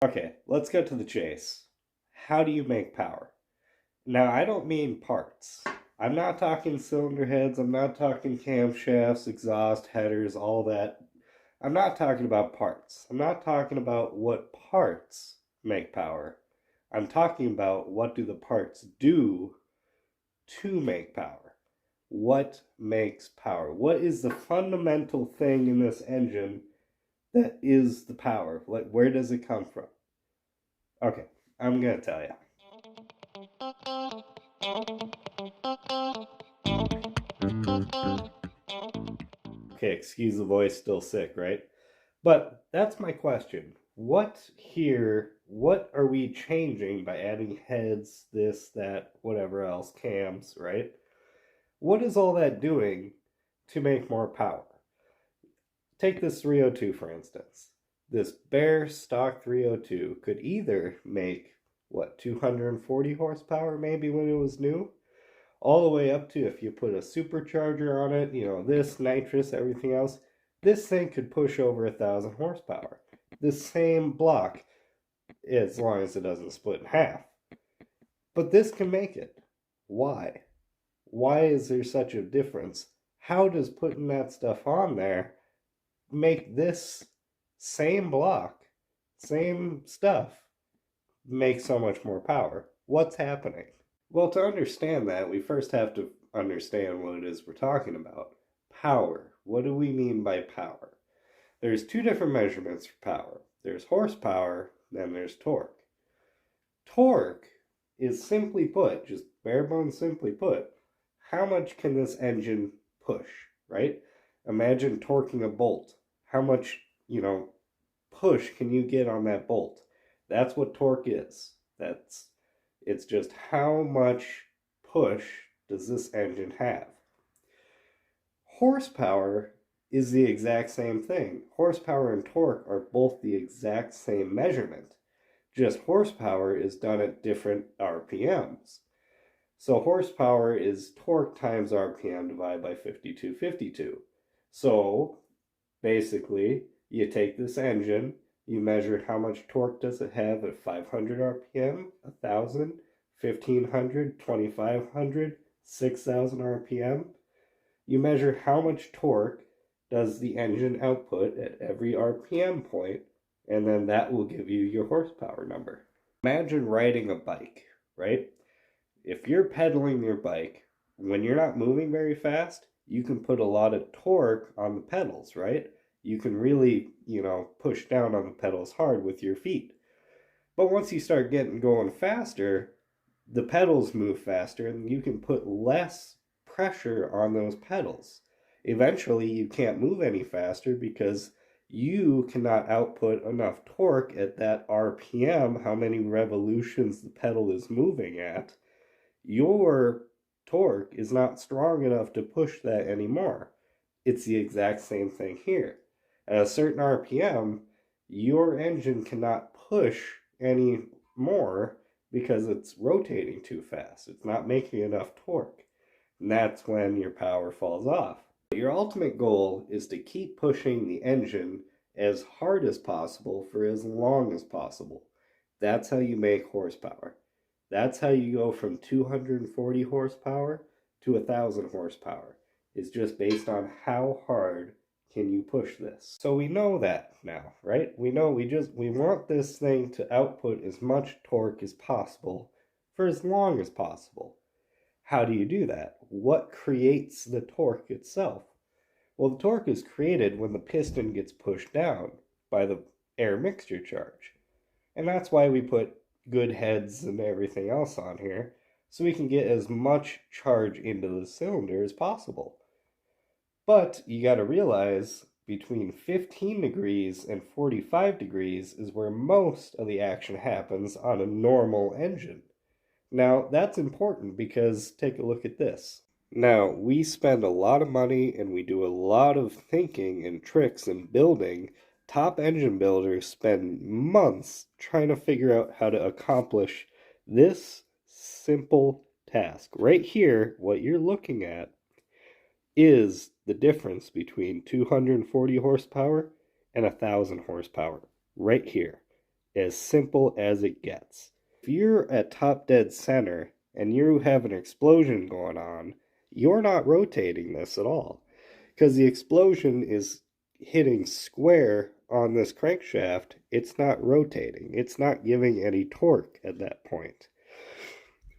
Okay, let's get to the chase. How do you make power? Now, I don't mean parts. I'm not talking cylinder heads, I'm not talking camshafts, exhaust, headers, all that. I'm not talking about parts. I'm not talking about what parts make power. I'm talking about what do the parts do to make power. What makes power? What is the fundamental thing in this engine that is the power? Like, where does it come from? Okay, I'm gonna tell you. Okay, excuse the voice, still sick, right? But that's my question. What are we changing by adding heads, this, that, whatever else, cams, right? What is all that doing to make more power? Take this 302 for instance. This bare stock 302 could either make, 240 horsepower maybe when it was new? All the way up to, if you put a supercharger on it, this, nitrous, everything else, this thing could push over 1,000 horsepower. This same block, as long as it doesn't split in half. But this can make it. Why? Why is there such a difference? How does putting that stuff on there make this same block, same stuff, make so much more power? What's happening? Well, to understand that, we first have to understand what it is we're talking about. Power. What do we mean by power? There's two different measurements for power. There's horsepower, then there's torque. Torque is simply put, just bare bones simply put, how much can this engine push, right? Imagine torquing a bolt. How much, push can you get on that bolt? That's what torque is. It's just how much push does this engine have. Horsepower is the exact same thing. Horsepower and torque are both the exact same measurement. Just horsepower is done at different RPMs. So horsepower is torque times RPM divided by 5252. So basically, you take this engine, you measure how much torque does it have at 500 RPM, 1,000, 1,500, 2,500, 6,000 RPM. You measure how much torque does the engine output at every RPM point, and then that will give you your horsepower number. Imagine riding a bike, right? If you're pedaling your bike, when you're not moving very fast, you can put a lot of torque on the pedals, right? You can really, push down on the pedals hard with your feet. But once you start going faster, the pedals move faster and you can put less pressure on those pedals. Eventually, you can't move any faster because you cannot output enough torque at that RPM, how many revolutions the pedal is moving at. Your torque is not strong enough to push that anymore. It's the exact same thing here. At a certain RPM, your engine cannot push any more because it's rotating too fast. It's not making enough torque. And that's when your power falls off. Your ultimate goal is to keep pushing the engine as hard as possible for as long as possible. That's how you make horsepower. That's how you go from 240 horsepower to 1,000 horsepower. It's just based on how hard can you push this. So we know that now, right? We know we want this thing to output as much torque as possible for as long as possible. How do you do that? What creates the torque itself? Well, the torque is created when the piston gets pushed down by the air mixture charge. And that's why we put good heads and everything else on here, so we can get as much charge into the cylinder as possible. But you got to realize between 15 degrees and 45 degrees is where most of the action happens on a normal engine. Now, that's important because take a look at this. Now, we spend a lot of money and we do a lot of thinking and tricks and building. Top engine builders spend months trying to figure out how to accomplish this simple task. Right here, what you're looking at is the difference between 240 horsepower and 1,000 horsepower. Right here. as simple as it gets. If you're at top dead center and you have an explosion going on, you're not rotating this at all because the explosion is hitting square on this crankshaft. It's not rotating, it's not giving any torque at that point.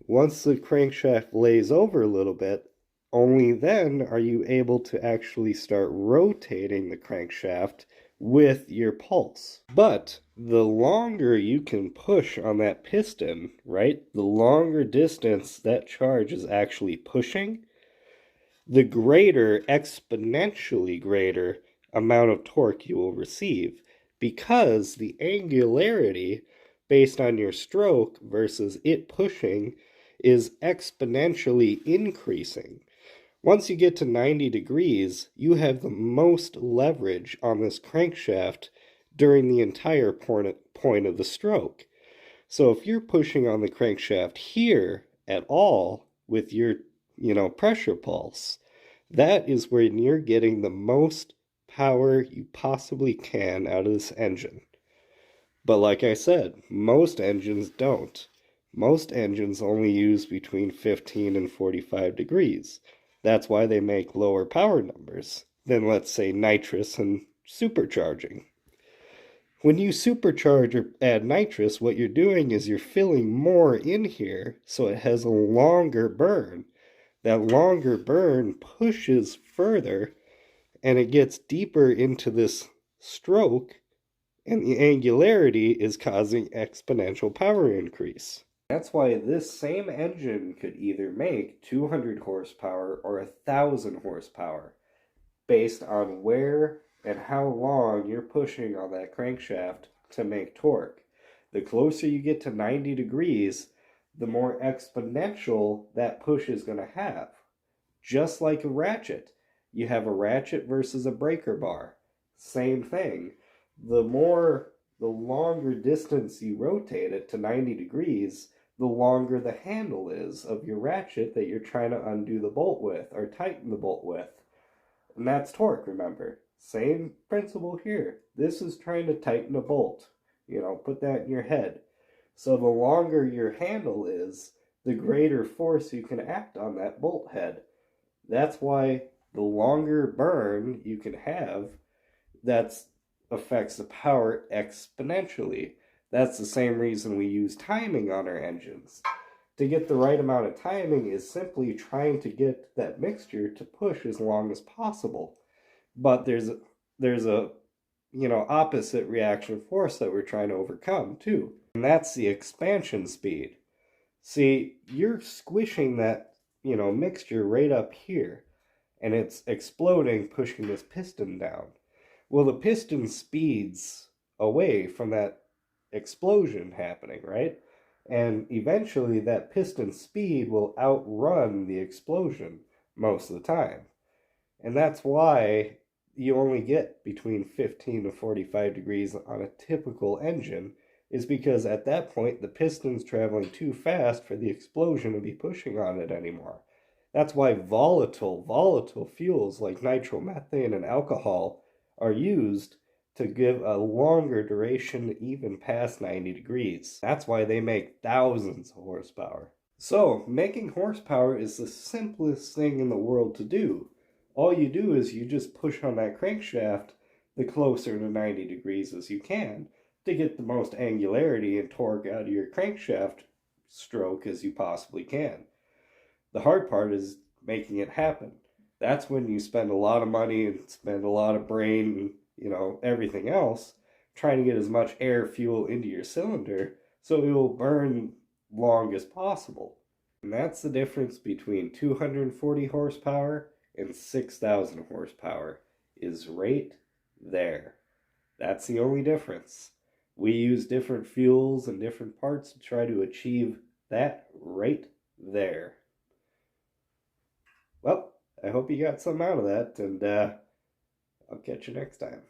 Once the crankshaft lays over a little bit, only then are you able to actually start rotating the crankshaft with your pulse. But the longer you can push on that piston, right, the longer distance that charge is actually pushing, the greater, exponentially greater amount of torque you will receive, because the angularity based on your stroke versus it pushing is exponentially increasing. Once you get to 90 degrees, you have the most leverage on this crankshaft during the entire point of the stroke. So if you're pushing on the crankshaft here at all with your, pressure pulse, that is where you're getting the most power you possibly can out of this engine. But like I said, most engines don't. Most engines only use between 15 and 45 degrees. That's why they make lower power numbers than, let's say, nitrous and supercharging. When you supercharge or add nitrous, what you're doing is you're filling more in here so it has a longer burn. That longer burn pushes further and it gets deeper into this stroke, and the angularity is causing exponential power increase. That's why this same engine could either make 200 horsepower or 1,000 horsepower based on where and how long you're pushing on that crankshaft to make torque. The closer you get to 90 degrees, the more exponential that push is going to have. Just like a ratchet. You have a ratchet versus a breaker bar. Same thing. The longer distance you rotate it to 90 degrees, the longer the handle is of your ratchet that you're trying to undo the bolt with or tighten the bolt with. And that's torque, remember. Same principle here. This is trying to tighten a bolt. Put that in your head. So the longer your handle is, the greater force you can act on that bolt head. That's why the longer burn you can have, that affects the power exponentially. That's the same reason we use timing on our engines. To get the right amount of timing is simply trying to get that mixture to push as long as possible. But there's a opposite reaction force that we're trying to overcome too. And that's the expansion speed. See, you're squishing that, mixture right up here, and it's exploding, pushing this piston down. Well, the piston speeds away from that explosion happening, right? And eventually that piston speed will outrun the explosion most of the time. And that's why you only get between 15 to 45 degrees on a typical engine, is because at that point the piston's traveling too fast for the explosion to be pushing on it anymore. That's why volatile fuels like nitromethane and alcohol are used to give a longer duration even past 90 degrees. That's why they make thousands of horsepower. So, making horsepower is the simplest thing in the world to do. All you do is you just push on that crankshaft the closer to 90 degrees as you can to get the most angularity and torque out of your crankshaft stroke as you possibly can. The hard part is making it happen. That's when you spend a lot of money and spend a lot of brain and, everything else trying to get as much air fuel into your cylinder so it will burn long as possible. And that's the difference between 240 horsepower and 6,000 horsepower, is right there. That's the only difference. We use different fuels and different parts to try to achieve that right there. Well, I hope you got something out of that, and I'll catch you next time.